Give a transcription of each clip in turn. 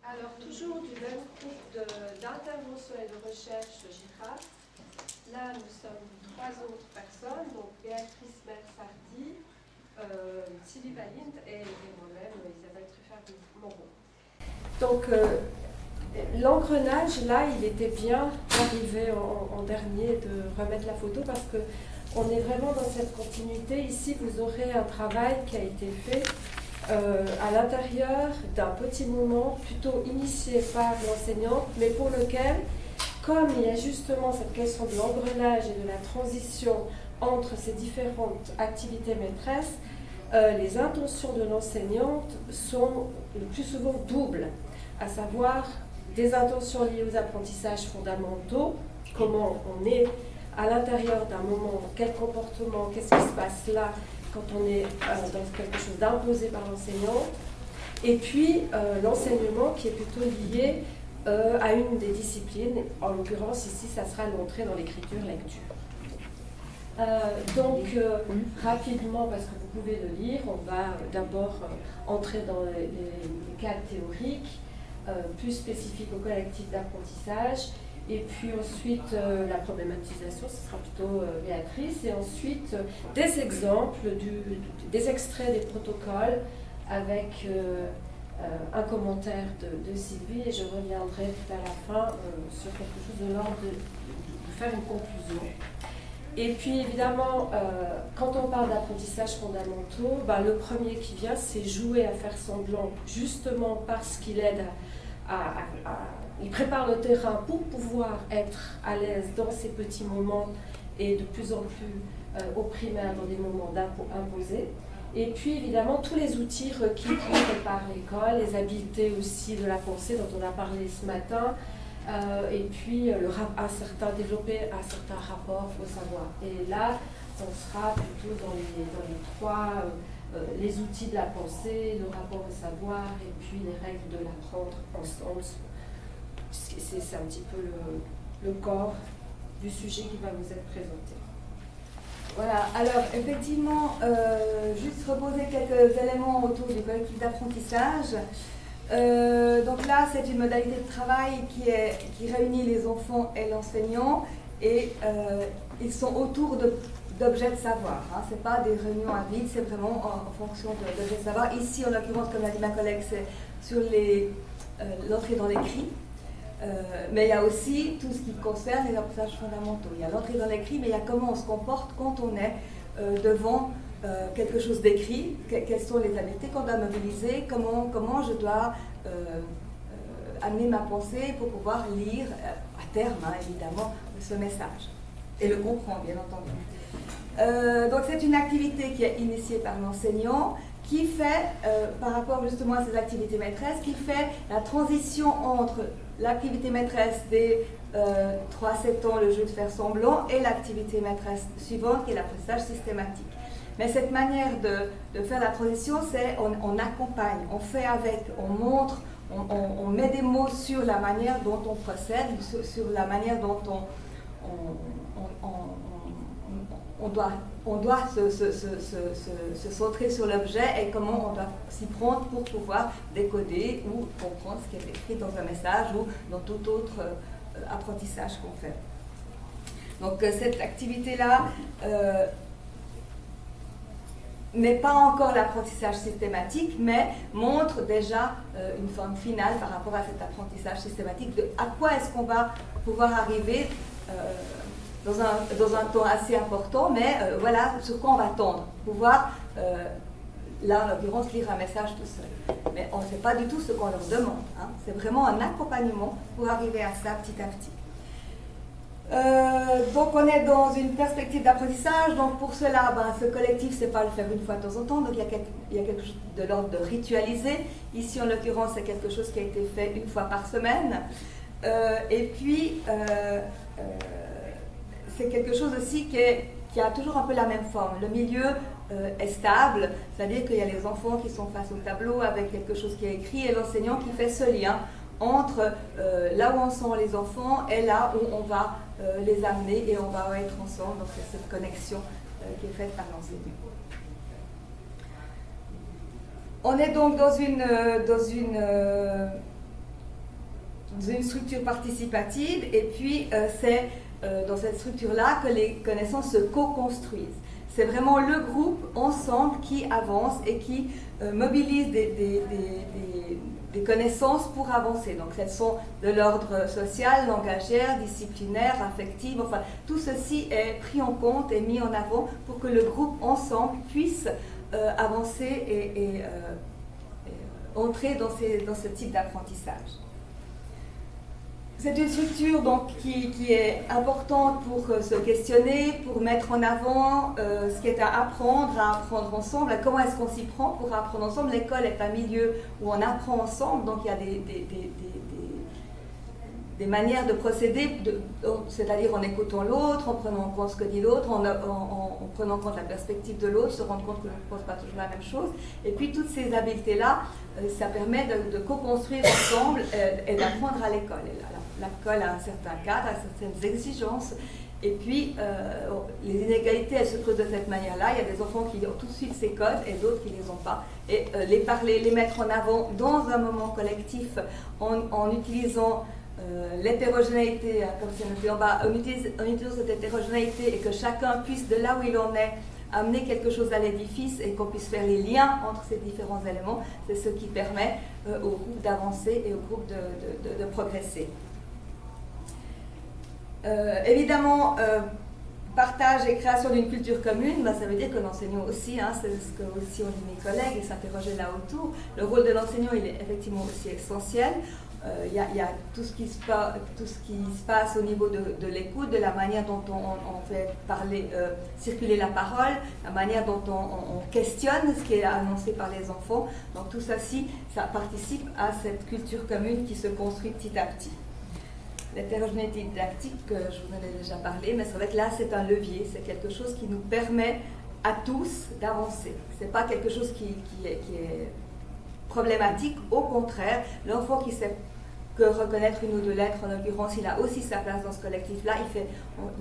Alors, toujours du même groupe d'intervention et de recherche GIRAF. Là, nous sommes 3 autres personnes, donc Béatrice Mersardi, Sylvie Valinde et moi-même, Isabelle Truffat-Moreau. Donc, l'engrenage, là, il était bien arrivé en dernier de remettre la photo parce qu'on est vraiment dans cette continuité. Ici, vous aurez un travail qui a été fait à l'intérieur d'un petit moment plutôt initié par l'enseignante, mais pour lequel, comme il y a justement cette question de l'engrenage et de la transition entre ces différentes activités maîtresses, les intentions de l'enseignante sont le plus souvent doubles, à savoir des intentions liées aux apprentissages fondamentaux, comment on est à l'intérieur d'un moment, quel comportement, qu'est-ce qui se passe là, quand on est dans quelque chose d'imposé par l'enseignante, et puis l'enseignement qui est plutôt lié à une des disciplines. En l'occurrence, ici, ça sera l'entrée dans l'écriture-lecture. Rapidement, parce que vous pouvez le lire, on va d'abord entrer dans les cas théoriques, plus spécifiques au collectif d'apprentissage. Et puis ensuite, la problématisation, ce sera plutôt Béatrice. Et ensuite, des exemples, des extraits des protocoles avec un commentaire de Sylvie. Et je reviendrai tout à la fin sur quelque chose de l'ordre de faire une conclusion. Et puis évidemment, quand on parle d'apprentissage fondamentaux, le premier qui vient, c'est jouer à faire semblant, justement parce qu'il aide il prépare le terrain pour pouvoir être à l'aise dans ces petits moments et de plus en plus au primaire dans des moments imposés. Et puis évidemment tous les outils requis pour préparer l'école, les habiletés aussi de la pensée dont on a parlé ce matin, et puis développer un certain rapport au savoir. Et là, on sera plutôt dans les trois, les outils de la pensée, le rapport au savoir, et puis les règles de l'apprendre ensemble. C'est un petit peu le corps du sujet qui va vous être présenté. Voilà, alors effectivement, juste reposer quelques éléments autour du collectif d'apprentissage. Donc là, c'est une modalité de travail qui réunit les enfants et l'enseignant, et ils sont autour d'objets de savoir. Ce n'est pas des réunions à vide, c'est vraiment en fonction d'objets de savoir. Ici, en l'occurrence, comme l'a dit ma collègue, c'est sur l'entrée dans l'écrit. Mais il y a aussi tout ce qui concerne les apprentissages fondamentaux. Il y a l'entrée dans l'écrit, mais il y a comment on se comporte quand on est devant quelque chose d'écrit, quelles sont les habiletés qu'on doit mobiliser, comment je dois amener ma pensée pour pouvoir lire, à terme évidemment, ce message, et le comprendre bien entendu. Donc c'est une activité qui est initiée par l'enseignant, qui fait, par rapport justement à ces activités maîtresses, qui fait la transition entre l'activité maîtresse des 3-7 ans, le jeu de faire semblant, et l'activité maîtresse suivante, qui est l'apprentissage systématique. Mais cette manière de faire la transition, c'est on accompagne, on fait avec, on montre, on met des mots sur la manière dont on procède, sur la manière dont on doit se centrer sur l'objet et comment on doit s'y prendre pour pouvoir décoder ou comprendre ce qui est écrit dans un message ou dans tout autre apprentissage qu'on fait. Donc cette activité-là n'est pas encore l'apprentissage systématique, mais montre déjà une forme finale par rapport à cet apprentissage systématique, de à quoi est-ce qu'on va pouvoir arriver dans un temps assez important, mais voilà sur quoi on va tendre, pouvoir, là en l'occurrence, lire un message tout seul. Mais on ne sait pas du tout ce qu'on leur demande, c'est vraiment un accompagnement pour arriver à ça petit à petit. Donc on est dans une perspective d'apprentissage, donc pour cela, ce collectif, c'est pas le faire une fois de temps en temps, donc il y a quelque chose de l'ordre de ritualiser. Ici en l'occurrence, c'est quelque chose qui a été fait une fois par semaine, et puis c'est quelque chose aussi qui a toujours un peu la même forme. Le milieu est stable, c'est-à-dire qu'il y a les enfants qui sont face au tableau avec quelque chose qui est écrit et l'enseignant qui fait ce lien entre là où en sont les enfants et là où on va les amener et on va être ensemble. Donc c'est cette connexion qui est faite par l'enseignant. On est donc dans une une structure participative, et puis c'est dans cette structure-là que les connaissances se co-construisent. C'est vraiment le groupe ensemble qui avance et qui mobilise des connaissances pour avancer. Donc elles sont de l'ordre social, langagière, disciplinaire, affective, enfin tout ceci est pris en compte et mis en avant pour que le groupe ensemble puisse avancer et entrer dans ce type d'apprentissage. C'est une structure donc, qui est importante pour se questionner, pour mettre en avant ce qui est à apprendre ensemble. Comment est-ce qu'on s'y prend pour apprendre ensemble? L'école est un milieu où on apprend ensemble, donc il y a des manières de procéder, c'est-à-dire en écoutant l'autre, en prenant en compte ce que dit l'autre, en prenant en compte la perspective de l'autre, se rendre compte que l'on ne pense pas toujours la même chose. Et puis toutes ces habiletés-là, ça permet de co-construire ensemble et d'apprendre à l'école. L'école a un certain cadre, a certaines exigences, et puis les inégalités, elles se creusent de cette manière-là. Il y a des enfants qui ont tout de suite ces codes et d'autres qui ne les ont pas. Et les parler, les mettre en avant dans un moment collectif en utilisant l'hétérogénéité, comme c'est noté en bas, en utilisant cette hétérogénéité et que chacun puisse, de là où il en est, amener quelque chose à l'édifice et qu'on puisse faire les liens entre ces différents éléments, c'est ce qui permet au groupe d'avancer et au groupe de progresser. Évidemment, partage et création d'une culture commune, ça veut dire que l'enseignant aussi, c'est ce que aussi ont dit mes collègues et s'interroger là autour, le rôle de l'enseignant il est effectivement aussi essentiel. Il y a tout ce qui se passe au niveau de l'écoute, de la manière dont on fait circuler la parole, la manière dont on questionne ce qui est annoncé par les enfants. Donc tout ça participe à cette culture commune qui se construit petit à petit. L'hétérogénéité didactique, je vous en ai déjà parlé, mais c'est vrai que là c'est un levier, c'est quelque chose qui nous permet à tous d'avancer. Ce n'est pas quelque chose qui est problématique, au contraire, l'enfant qui sait que reconnaître une ou deux lettres, en l'occurrence, il a aussi sa place dans ce collectif-là,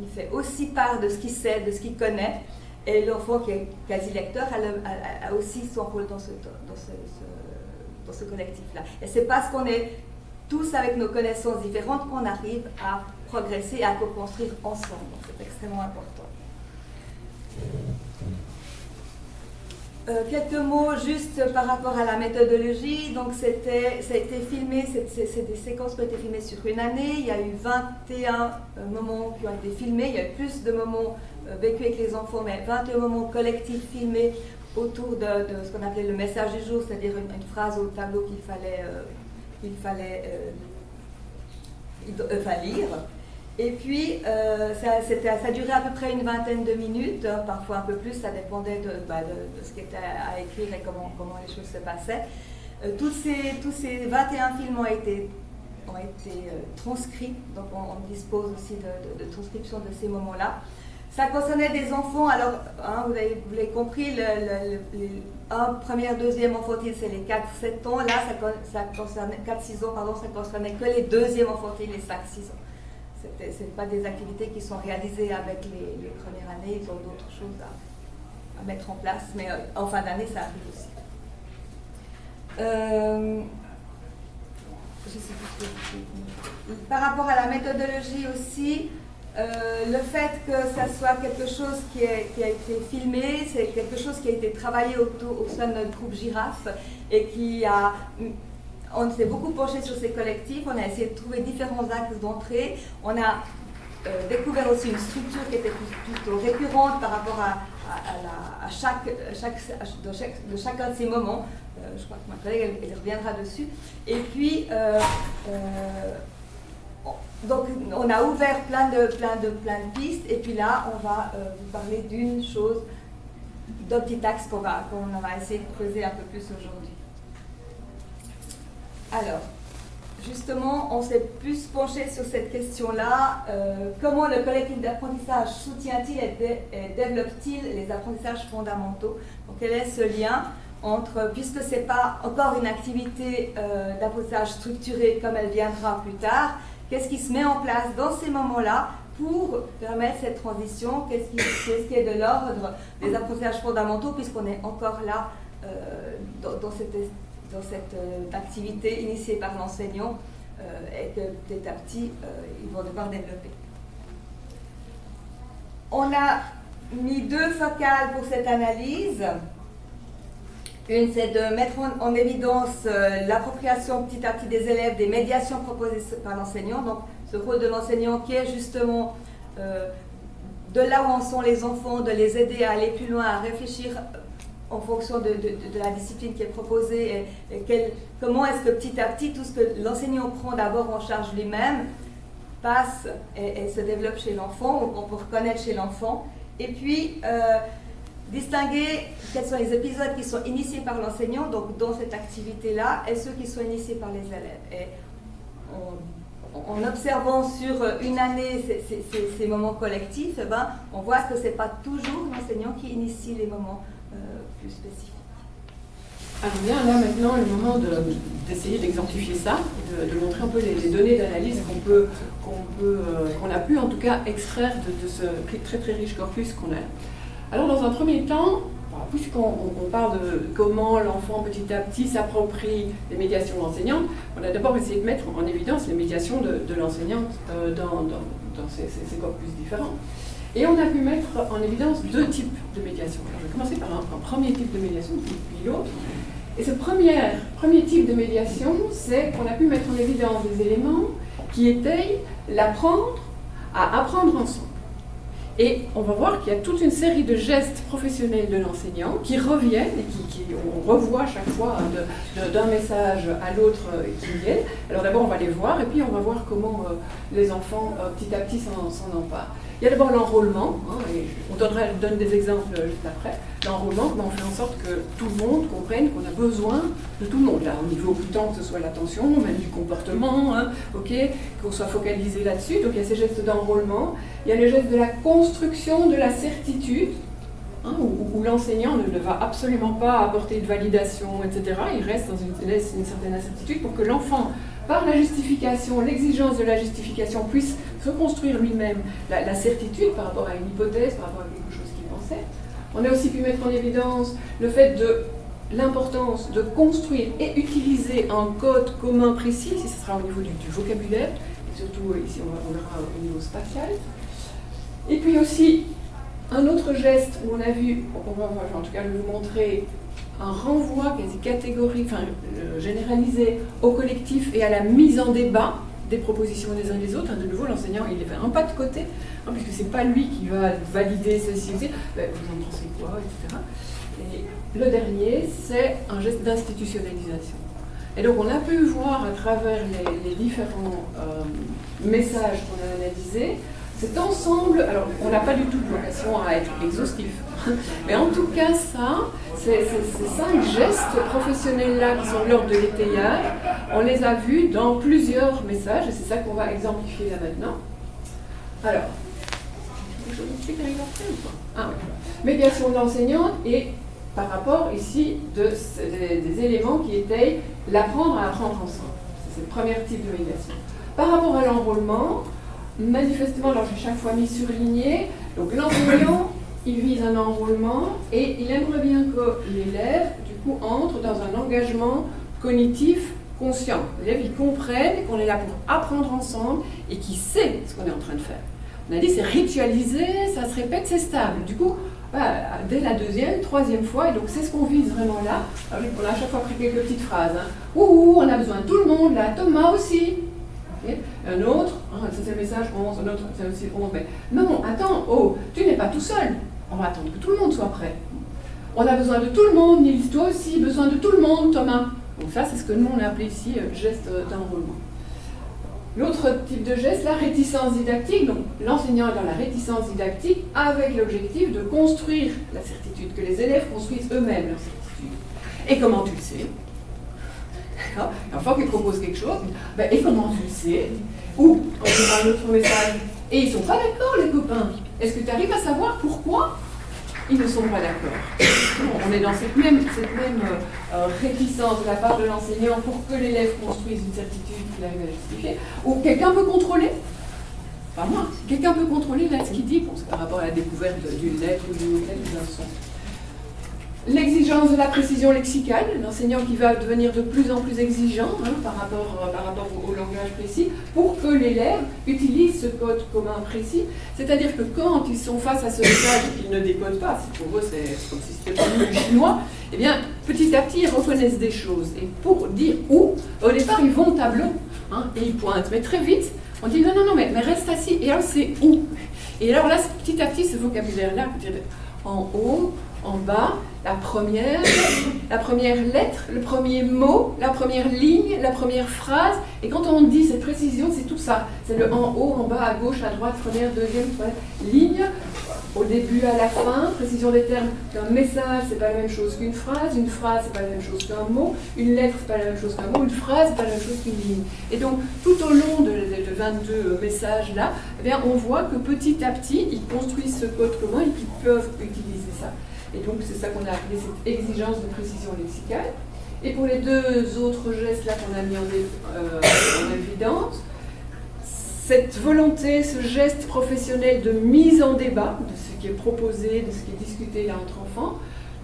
il fait aussi part de ce qu'il sait, de ce qu'il connaît, et l'enfant qui est quasi lecteur a aussi son rôle dans ce collectif-là. Et c'est parce qu'on est tous avec nos connaissances différentes qu'on arrive à progresser et à co-construire ensemble. Donc c'est extrêmement important. Quelques mots juste par rapport à la méthodologie. Donc ça a été filmé, c'est des séquences qui ont été filmées sur une année. Il y a eu 21 moments qui ont été filmés. Il y a eu plus de moments vécus avec les enfants, mais 21 moments collectifs filmés autour de ce qu'on appelait le message du jour, c'est-à-dire une phrase au tableau qu'il fallait lire. Et puis, ça durait à peu près une vingtaine de minutes, parfois un peu plus, ça dépendait de ce qui était à écrire et comment les choses se passaient. Tous ces 21 films ont été transcrits, donc on dispose aussi de transcription de ces moments-là. Ça concernait des enfants, alors vous l'avez compris, première, deuxième enfantile, c'est les 4-7 ans. Là, ça concernait 4-6 ans, pardon, ça concernait que les deuxièmes infantiles, les 5-6 ans. Ce n'est pas des activités qui sont réalisées avec les premières années, ils ont d'autres choses à mettre en place, mais en fin d'année, ça arrive aussi. Par rapport à la méthodologie aussi, le fait que ça soit quelque chose qui a été filmé, c'est quelque chose qui a été travaillé au sein de notre groupe Girafe et on s'est beaucoup penché sur ces collectifs, on a essayé de trouver différents axes d'entrée, on a découvert aussi une structure qui était plutôt récurrente par rapport à chacun de ces moments. Je crois que ma collègue elle reviendra dessus. Et puis, donc on a ouvert plein de pistes, et puis là on va vous parler d'une chose, d'un petit axe qu'on va essayer de creuser un peu plus aujourd'hui. Alors, justement, on s'est plus penché sur cette question-là. Comment le collectif d'apprentissage soutient-il et développe-t-il les apprentissages fondamentaux? Donc, quel est ce lien entre, puisque ce n'est pas encore une activité d'apprentissage structurée comme elle viendra plus tard, qu'est-ce qui se met en place dans ces moments-là pour permettre cette transition? Qu'est-ce qui est de l'ordre des apprentissages fondamentaux, puisqu'on est encore là dans cette activité initiée par l'enseignant et que petit à petit, ils vont devoir développer. On a mis 2 focales pour cette analyse. Une, c'est de mettre en évidence l'appropriation petit à petit des élèves des médiations proposées par l'enseignant. Donc, ce rôle de l'enseignant qui est justement de là où en sont les enfants, de les aider à aller plus loin, à réfléchir en fonction de la discipline qui est proposée et comment est-ce que petit à petit tout ce que l'enseignant prend d'abord en charge lui-même passe et se développe chez l'enfant, ou qu'on peut reconnaître chez l'enfant. Et puis, distinguer quels sont les épisodes qui sont initiés par l'enseignant, donc dans cette activité-là, et ceux qui sont initiés par les élèves. Et en observant sur une année ces moments collectifs, eh ben, on voit que ce n'est pas toujours l'enseignant qui initie les moments plus spécifiques. Alors bien là maintenant le moment d'essayer d'exemplifier ça, de montrer un peu les données d'analyse qu'on a pu en tout cas extraire de ce très très riche corpus qu'on a. Alors dans un premier temps, puisqu'on parle de comment l'enfant petit à petit s'approprie les médiations d'enseignante, on a d'abord essayé de mettre en évidence les médiations de l'enseignante dans ces corpus différents. Et on a pu mettre en évidence 2 types de médiation. Alors, je vais commencer par un premier type de médiation, puis l'autre. Et ce premier type de médiation, c'est qu'on a pu mettre en évidence des éléments qui étayent l'apprendre à apprendre ensemble. Et on va voir qu'il y a toute une série de gestes professionnels de l'enseignant qui reviennent et on revoit chaque fois d'un message à l'autre qui viennent. Alors d'abord on va les voir et puis on va voir comment les enfants petit à petit s'en emparent. Il y a d'abord l'enrôlement, et on donne des exemples juste après. L'enrôlement, comment on fait en sorte que tout le monde comprenne qu'on a besoin de tout le monde, là, au niveau tant que ce soit l'attention, même du comportement, qu'on soit focalisé là-dessus. Donc il y a ces gestes d'enrôlement. Il y a les gestes de la construction de la certitude, où l'enseignant ne va absolument pas apporter de validation, etc. Il reste laisse une certaine incertitude pour que l'enfant, par la justification, l'exigence de la justification, puisse se construire lui-même la certitude par rapport à une hypothèse, par rapport à quelque chose qu'il pensait. On a aussi pu mettre en évidence le fait de l'importance de construire et utiliser un code commun précis, si ce sera au niveau du vocabulaire, et surtout ici on verra au niveau spatial. Et puis aussi un autre geste où on a vu, on va en tout cas je vais vous montrer, un renvoi quasi catégorique, généralisé au collectif et à la mise en débat des propositions des uns des autres. De nouveau, l'enseignant, il fait un pas de côté, puisque ce n'est pas lui qui va valider ceci, vous en pensez quoi, etc. Et le dernier, c'est un geste d'institutionnalisation. Et donc, on a pu voir à travers les différents messages qu'on a analysés, cet ensemble, alors on n'a pas du tout de vocation à être exhaustif, mais en tout cas ces 5 gestes professionnels-là qui sont de l'ordre de l'étayage, on les a vus dans plusieurs messages et c'est ça qu'on va exemplifier là maintenant. Alors, quelque chose de exemple ou pas ? Ah oui. Médiation de l'enseignante et par rapport ici des éléments qui étayent l'apprendre à apprendre ensemble. C'est le premier type de médiation. Par rapport à l'enrôlement, manifestement, alors j'ai chaque fois mis surligné, donc l'enseignant, il vise un enrôlement et il aimerait bien que l'élève, du coup, entre dans un engagement cognitif conscient. L'élève, il comprenne qu'on est là pour apprendre ensemble et qu'il sait ce qu'on est en train de faire. On a dit c'est ritualisé, ça se répète, c'est stable. Du coup, dès la 2e, 3e fois, et donc c'est ce qu'on vise vraiment là. Alors, on a à chaque fois pris quelques petites phrases. Ouh, on a besoin de tout le monde, là, Thomas aussi. Okay. Un autre, ça c'est le message 11, un autre, c'est aussi 11, mais non, attends, tu n'es pas tout seul. On va attendre que tout le monde soit prêt. On a besoin de tout le monde, Nils, toi aussi, besoin de tout le monde, Thomas. Donc ça, c'est ce que nous, on a appelé ici geste d'enrôlement. L'autre type de geste, la réticence didactique. Donc l'enseignant est dans la réticence didactique avec l'objectif de construire la certitude, que les élèves construisent eux-mêmes leur certitude. Et comment tu le sais ? D'accord ? Une fois qu'il propose quelque chose, et comment tu le sais ? Ou, on a un autre message, et ils ne sont pas d'accord, les copains. Est-ce que tu arrives à savoir pourquoi ils ne sont pas d'accord ? On est dans cette même réticence de la part de l'enseignant pour que l'élève construise une certitude qu'il arrive à justifier. Ou quelqu'un peut contrôler ? Pas moi. Quelqu'un peut contrôler là ce qu'il dit par rapport à la découverte d'une lettre ou d'une lettre ou d'un son. l'exigence de la précision lexicale, l'enseignant qui va devenir de plus en plus exigeant par rapport au langage précis, pour que l'élève utilise ce code commun précis. C'est-à-dire que quand ils sont face à ce message qu'ils ne décodent pas, pour eux c'est comme si c'était pas du chinois, eh bien petit à petit ils reconnaissent des choses. Et pour dire où, au départ ils vont au tableau et ils pointent, mais très vite on dit non, mais reste assis, et alors c'est où. Et alors là, petit à petit, ce vocabulaire-là, en haut, en bas, la première lettre, le premier mot, la première ligne, la première phrase. Et quand on dit cette précision, c'est tout ça. C'est le en haut, en bas, à gauche, à droite, première, deuxième, troisième ligne, au début, à la fin, précision des termes. Un message, c'est pas la même chose qu'une phrase c'est pas la même chose qu'un mot, une lettre, c'est pas la même chose qu'un mot, une phrase, c'est pas la même chose qu'une ligne. Et donc, tout au long de 22 messages-là, eh bien, on voit que petit à petit, ils construisent ce code commun et qu'ils peuvent utiliser ça. Et donc, c'est ça qu'on a appelé cette exigence de précision lexicale. Et pour les deux autres gestes-là qu'on a mis en évidence, cette volonté, ce geste professionnel de mise en débat de ce qui est proposé, de ce qui est discuté là entre enfants,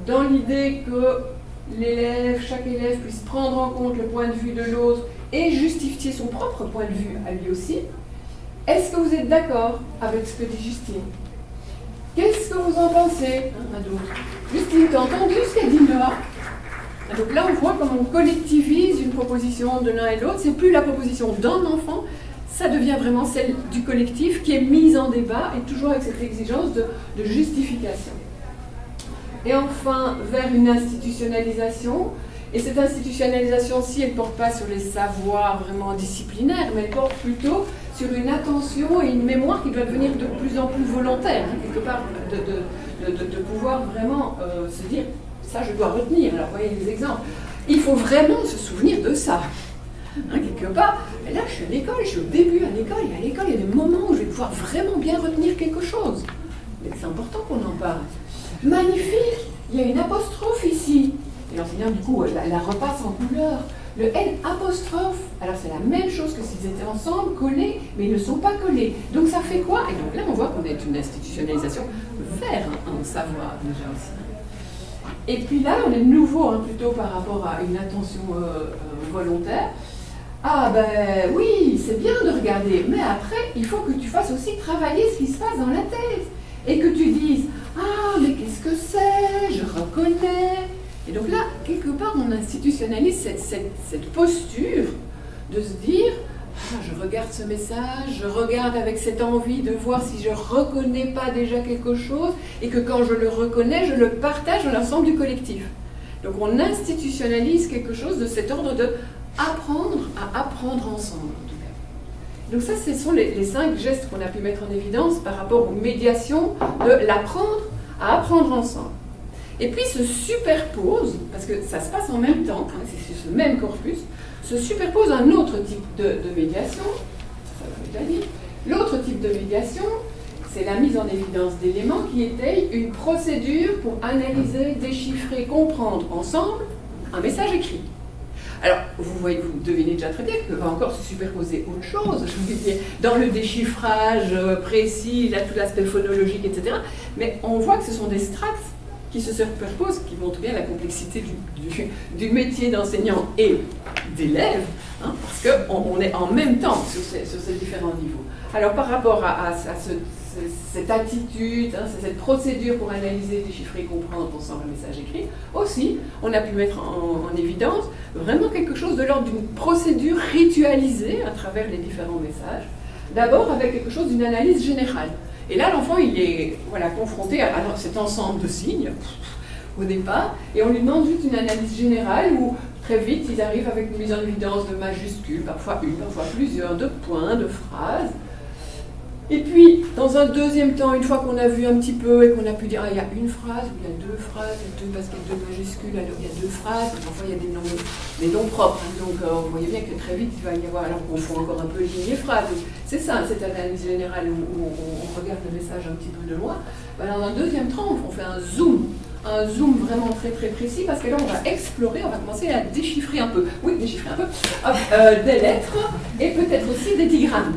dans l'idée que chaque élève puisse prendre en compte le point de vue de l'autre et justifier son propre point de vue à lui aussi. Est-ce que vous êtes d'accord avec ce que dit Justine ? Qu'est-ce que vous en pensez, un d'autre ? Justine, t'as entendu ce qu'a dit Noah ? Donc là, on voit comment on collectivise une proposition de l'un et de l'autre. C'est plus la proposition d'un enfant, ça devient vraiment celle du collectif qui est mise en débat et toujours avec cette exigence de justification. Et enfin, vers une institutionnalisation. Et cette institutionnalisation-ci, elle ne porte pas sur les savoirs vraiment disciplinaires, mais elle porte plutôt sur une attention et une mémoire qui doit devenir de plus en plus volontaire, quelque part, de pouvoir vraiment se dire, ça je dois retenir. Alors, voyez les exemples. Il faut vraiment se souvenir de ça. Quelque part, mais là je suis à l'école, je suis au début à l'école, et à l'école il y a des moments où je vais pouvoir vraiment bien retenir quelque chose. Mais c'est important qu'on en parle. Magnifique, il y a une apostrophe ici. Et l'enseignant du coup la repasse en couleur. Le N apostrophe, alors c'est la même chose que s'ils étaient ensemble, collés, mais ils ne sont pas collés. Donc ça fait quoi? Et donc là on voit qu'on est une institutionnalisation vers un savoir déjà aussi. Et puis là on est de nouveau plutôt par rapport à une attention volontaire. Ah ben oui, c'est bien de regarder, mais après, il faut que tu fasses aussi travailler ce qui se passe dans la tête. Et que tu dises, ah mais qu'est-ce que c'est? Je reconnais. Et donc là, quelque part, on institutionnalise cette posture de se dire, ah, je regarde ce message, je regarde avec cette envie de voir si je ne reconnais pas déjà quelque chose, et que quand je le reconnais, je le partage dans l'ensemble du collectif. Donc on institutionnalise quelque chose de cet ordre de apprendre à apprendre ensemble, en tout cas. Donc ça, ce sont les 5 gestes qu'on a pu mettre en évidence par rapport aux médiations de l'apprendre à apprendre ensemble. Et puis se superpose, parce que ça se passe en même temps, c'est sur ce même corpus, se superpose un autre type de médiation, ça va être dit. L'autre type de médiation, c'est la mise en évidence d'éléments qui étayent une procédure pour analyser, déchiffrer, comprendre ensemble un message écrit. Alors, vous devinez déjà très bien que va encore se superposer autre chose, je veux dire, dans le déchiffrage précis, là, tout l'aspect phonologique, etc. Mais on voit que ce sont des strates qui se superposent, qui montrent bien la complexité du métier d'enseignant et d'élève, parce qu'on est en même temps sur ces différents niveaux. Alors, par rapport à cette attitude, cette procédure pour analyser, déchiffrer, comprendre ensemble le message écrit, aussi, on a pu mettre en évidence vraiment quelque chose de l'ordre d'une procédure ritualisée à travers les différents messages, d'abord avec quelque chose d'une analyse générale. Et là, l'enfant, il est confronté à cet ensemble de signes au départ, et on lui demande juste une analyse générale où très vite, ils arrivent avec une mise en évidence de majuscules, parfois une, parfois plusieurs, de points, de phrases. Et puis, dans un deuxième temps, une fois qu'on a vu un petit peu et qu'on a pu dire, il y a une phrase, ou il y a 2 phrases, parce qu'il y a 2 majuscules, alors il y a 2 phrases, et parfois il y a des noms propres. Donc, vous voyez bien que très vite, il va y avoir, alors qu'on confond encore un peu ligne et phrase. C'est ça, cette analyse générale où on regarde le message un petit peu de loin. Dans un deuxième temps, on fait un zoom vraiment très très précis, parce que là, on va explorer, on va commencer à déchiffrer un peu. Oui, déchiffrer un peu. Des lettres, et peut-être aussi des digrammes.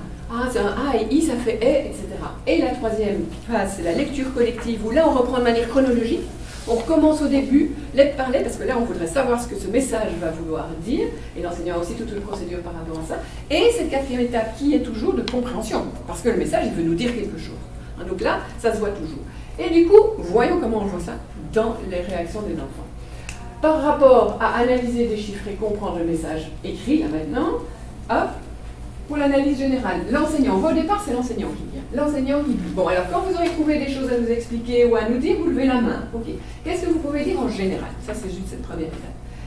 C'est un A et I, ça fait E, etc. Et la troisième phase, c'est la lecture collective, où là on reprend de manière chronologique, On recommence au début, lettre par lettre, parce que là, on voudrait savoir ce que ce message va vouloir dire, et l'enseignant a aussi toute une procédure par rapport à ça. Et cette quatrième étape qui est toujours de compréhension, parce que le message, il veut nous dire quelque chose. Donc là, ça se voit toujours. Et du coup, voyons comment on voit ça dans les réactions des enfants. Par rapport à analyser, déchiffrer, comprendre le message écrit, là maintenant, hop, pour l'analyse générale, l'enseignant, au départ, c'est l'enseignant qui vient. L'enseignant qui dit, bon, alors quand vous aurez trouvé des choses à nous expliquer ou à nous dire, vous levez la main. Ok. Qu'est-ce que vous pouvez dire en général? Ça, c'est juste cette première étape.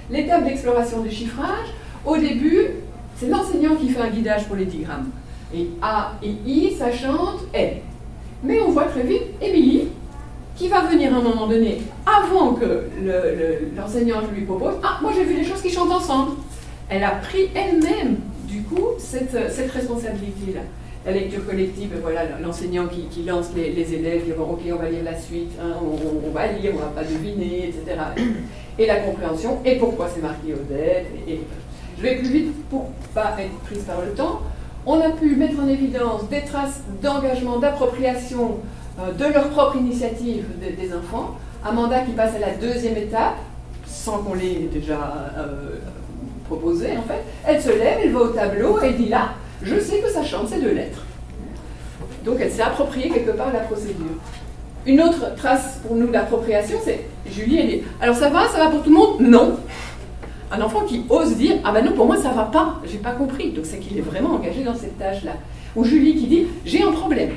L'étape d'exploration du chiffrage, au début, c'est l'enseignant qui fait un guidage pour les digrammes. Et A et I, ça chante elle. Mais on voit très vite Émilie, qui va venir à un moment donné, avant que l'enseignant lui propose, ah, moi j'ai vu des choses qui chantent ensemble. Elle a pris elle-même, du coup, cette responsabilité-là. La lecture collective, voilà, l'enseignant qui lance les élèves, qui vont, ok, on va lire la suite, hein, on va lire, on ne va pas deviner, etc. Et la compréhension, et pourquoi c'est marqué Odette. Je vais plus vite pour ne pas être prise par le temps. On a pu mettre en évidence des traces d'engagement, d'appropriation de leur propre initiative des enfants. Amanda qui passe à la deuxième étape, sans qu'on l'ait déjà proposé en fait. Elle se lève, elle va au tableau et dit là, je sais que ça chante ces 2 lettres. Donc elle s'est appropriée quelque part la procédure. Une autre trace pour nous d'appropriation, c'est Julie, elle dit alors ça va pour tout le monde? Non. Un enfant qui ose dire « Ah ben non, pour moi ça va pas, j'ai pas compris ». Donc c'est qu'il est vraiment engagé dans cette tâche-là. Ou Julie qui dit « J'ai un problème ».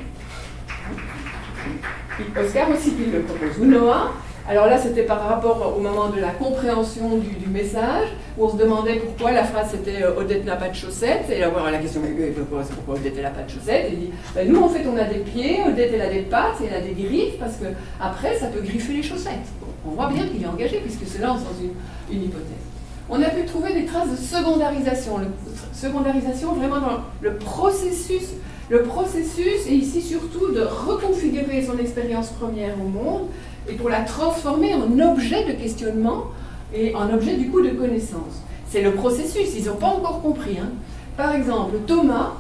Oscar aussi qui le propose. Ou Noah, alors là c'était par rapport au moment de la compréhension du message, où on se demandait pourquoi la phrase c'était « Odette n'a pas de chaussettes ». Et là voilà la question « Pourquoi Odette n'a pas de chaussettes ?» Et il dit ben, « Nous en fait on a des pieds, Odette elle a des pattes et elle a des griffes, parce que après ça peut griffer les chaussettes ». On voit bien qu'il est engagé puisque se lance dans une hypothèse. On a pu trouver des traces de secondarisation. Secondarisation vraiment dans le processus et ici surtout de reconfigurer son expérience première au monde et pour la transformer en objet de questionnement et en objet du coup de connaissance. C'est le processus, ils n'ont pas encore compris. Hein. Par exemple, Thomas,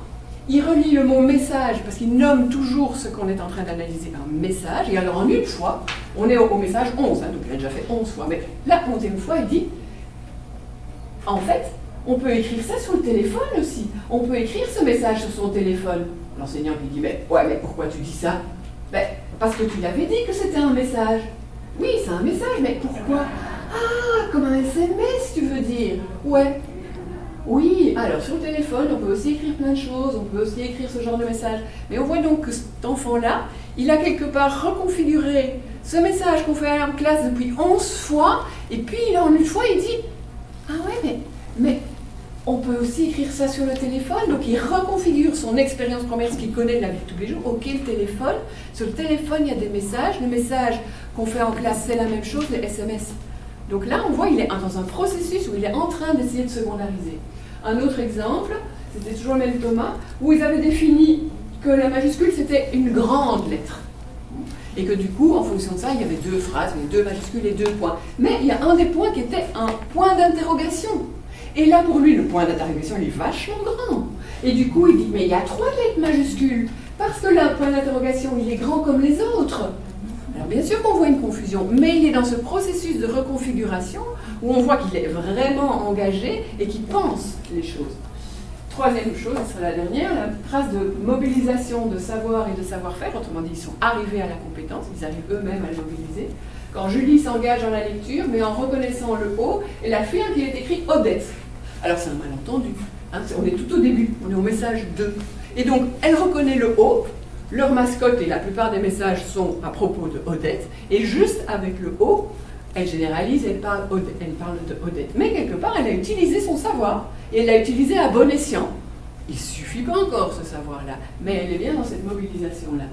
il relie le mot message parce qu'il nomme toujours ce qu'on est en train d'analyser par message. Et alors en une fois, on est au message 11, hein, donc il a déjà fait 11 fois, mais la 11e fois, il dit en fait, on peut écrire ça sur le téléphone aussi. On peut écrire ce message sur son téléphone. L'enseignant lui dit, mais pourquoi tu dis ça? Ben, parce que tu l'avais dit que c'était un message. Oui, c'est un message, mais pourquoi? Ah, comme un SMS, tu veux dire? Ouais. Oui, alors sur le téléphone, on peut aussi écrire plein de choses, on peut aussi écrire ce genre de message. Mais on voit donc que cet enfant-là, il a quelque part reconfiguré ce message qu'on fait en classe depuis 11 fois, et puis en une fois, il dit, ah ouais, mais on peut aussi écrire ça sur le téléphone. Donc il reconfigure son expérience première, ce qu'il connaît de la vie de tous les jours. Ok, le téléphone. Sur le téléphone, il y a des messages. Le message qu'on fait en classe, c'est la même chose, les SMS. Donc là, on voit qu'il est dans un processus où il est en train d'essayer de secondariser. Un autre exemple, c'était toujours le même Thomas, où ils avaient défini que la majuscule, c'était une grande lettre. Et que du coup, en fonction de ça, il y avait 2 phrases, les 2 majuscules et 2 points. Mais il y a un des points qui était un point d'interrogation. Et là, pour lui, le point d'interrogation, il est vachement grand. Et du coup, il dit, mais il y a 3 lettres majuscules, parce que là, le point d'interrogation, il est grand comme les autres. Alors bien sûr qu'on voit une confusion, mais il est dans ce processus de reconfiguration où on voit qu'il est vraiment engagé et qu'il pense les choses. 3e chose, ce sera la dernière, la trace de mobilisation de savoir et de savoir-faire, autrement dit, ils sont arrivés à la compétence, ils arrivent eux-mêmes à le mobiliser. Quand Julie s'engage dans la lecture, mais en reconnaissant le O, elle affirme qu'il est écrit Odette. Alors c'est un malentendu, hein, on est tout au début, on est au message 2. Et donc, elle reconnaît le O, leur mascotte et la plupart des messages sont à propos de Odette, et juste avec le O, elle généralise, elle parle de Odette. Mais quelque part, elle a utilisé son savoir, et elle l'a utilisé à bon escient. Il ne suffit pas encore ce savoir-là, mais elle est bien dans cette mobilisation-là.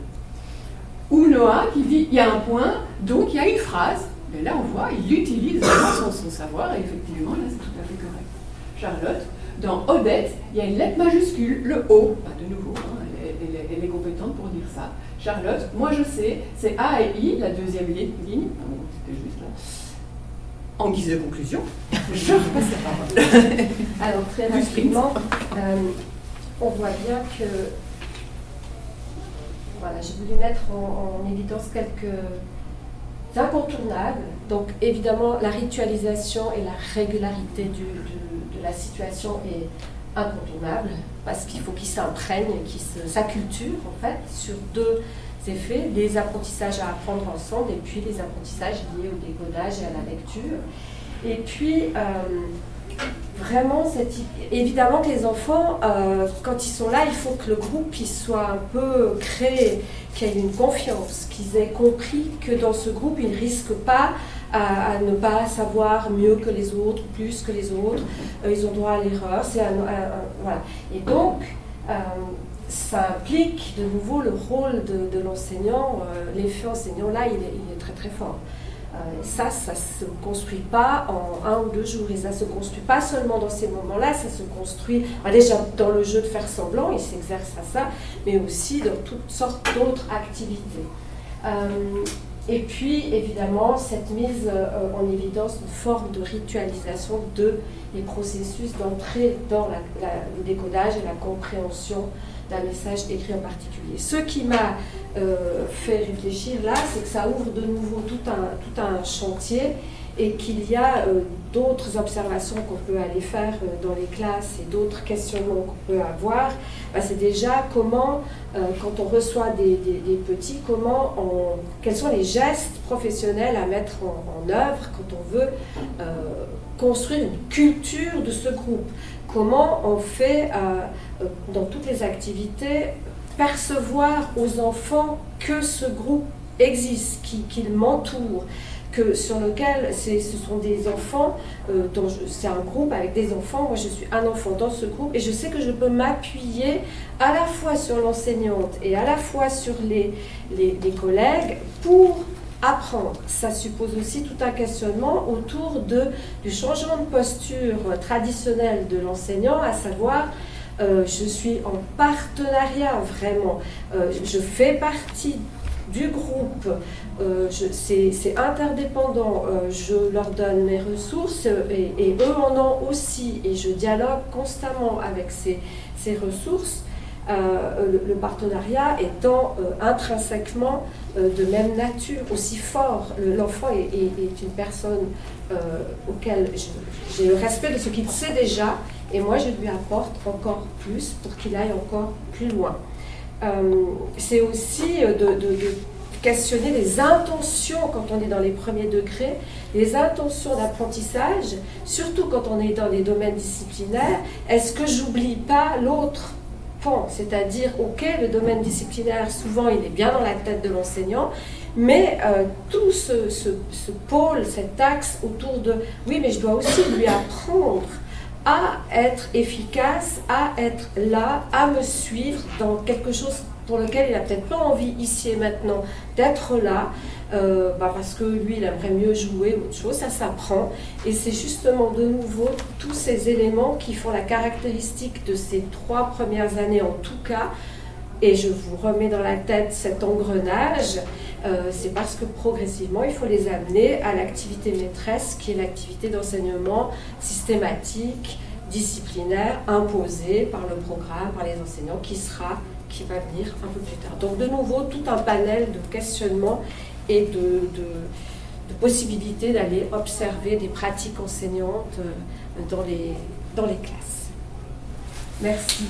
Ou Noah qui dit, il y a un point, donc il y a une phrase, mais là on voit, il utilise vraiment son savoir, et effectivement, là c'est tout à fait correct. Charlotte, dans Odette, il y a une lettre majuscule, le O, de nouveau, hein, elle est compétente pour dire ça. Charlotte, moi je sais, c'est A et I, la 2e ligne, c'était juste là. En guise de conclusion, je repasse la parole. Alors très rapidement, on voit bien que voilà, j'ai voulu mettre en évidence quelques incontournables Donc évidemment, la ritualisation et la régularité de la situation est incontournable, parce qu'il faut qu'il s'imprègne, sa culture en fait, sur deux effets, des apprentissages à apprendre ensemble et puis les apprentissages liés au décodage et à la lecture. Et puis, vraiment, évidemment que les enfants, quand ils sont là, il faut que le groupe il soit un peu créé, qu'il y ait une confiance, qu'ils aient compris que dans ce groupe, ils ne risquent pas à ne pas savoir mieux que les autres, plus que les autres. Ils ont droit à l'erreur. Voilà. Et donc, ça implique de nouveau le rôle de l'enseignant. L'effet enseignant, là, il est très très fort. Ça ne se construit pas en 1 ou 2 jours, et ça ne se construit pas seulement dans ces moments-là, ça se construit déjà dans le jeu de faire semblant, il s'exerce à ça, mais aussi dans toutes sortes d'autres activités. Et puis, évidemment, cette mise en évidence d'une forme de ritualisation des processus d'entrée dans le décodage et la compréhension d'un message écrit en particulier. Ce qui m'a fait réfléchir là, c'est que ça ouvre de nouveau tout un chantier et qu'il y a d'autres observations qu'on peut aller faire dans les classes et d'autres questionnements qu'on peut avoir. C'est déjà comment, quand on reçoit des petits, quels sont les gestes professionnels à mettre en œuvre quand on veut construire une culture de ce groupe. Comment on fait, dans toutes les activités, percevoir aux enfants que ce groupe existe, qu'il m'entoure, sur lequel ce sont des enfants, c'est un groupe avec des enfants, moi je suis un enfant dans ce groupe et je sais que je peux m'appuyer à la fois sur l'enseignante et à la fois sur les collègues pour apprendre. Ça suppose aussi tout un questionnement autour du changement de posture traditionnelle de l'enseignant, à savoir je suis en partenariat vraiment, je fais partie du groupe, c'est interdépendant, je leur donne mes ressources et eux en ont aussi, et je dialogue constamment avec ces ressources. Le partenariat étant intrinsèquement de même nature, aussi fort. L'enfant est une personne auquel j'ai le respect de ce qu'il sait déjà, et moi je lui apporte encore plus pour qu'il aille encore plus loin. C'est aussi de questionner les intentions quand on est dans les premiers degrés, les intentions d'apprentissage, surtout quand on est dans les domaines disciplinaires. Est-ce que j'oublie pas l'autre pan, c'est-à-dire, ok, le domaine disciplinaire, souvent il est bien dans la tête de l'enseignant, mais tout ce pôle, cet axe autour de, oui, mais je dois aussi lui apprendre à être efficace, à être là, à me suivre dans quelque chose pour lequel il n'a peut-être pas envie ici et maintenant d'être là, parce que lui il aimerait mieux jouer ou autre chose, ça s'apprend. Et c'est justement de nouveau tous ces éléments qui font la caractéristique de ces 3 premières années en tout cas. Et je vous remets dans la tête cet engrenage, c'est parce que progressivement il faut les amener à l'activité maîtresse qui est l'activité d'enseignement systématique, disciplinaire, imposée par le programme, par les enseignants, qui va venir un peu plus tard. Donc de nouveau tout un panel de questionnements et de possibilités d'aller observer des pratiques enseignantes dans les classes. Merci.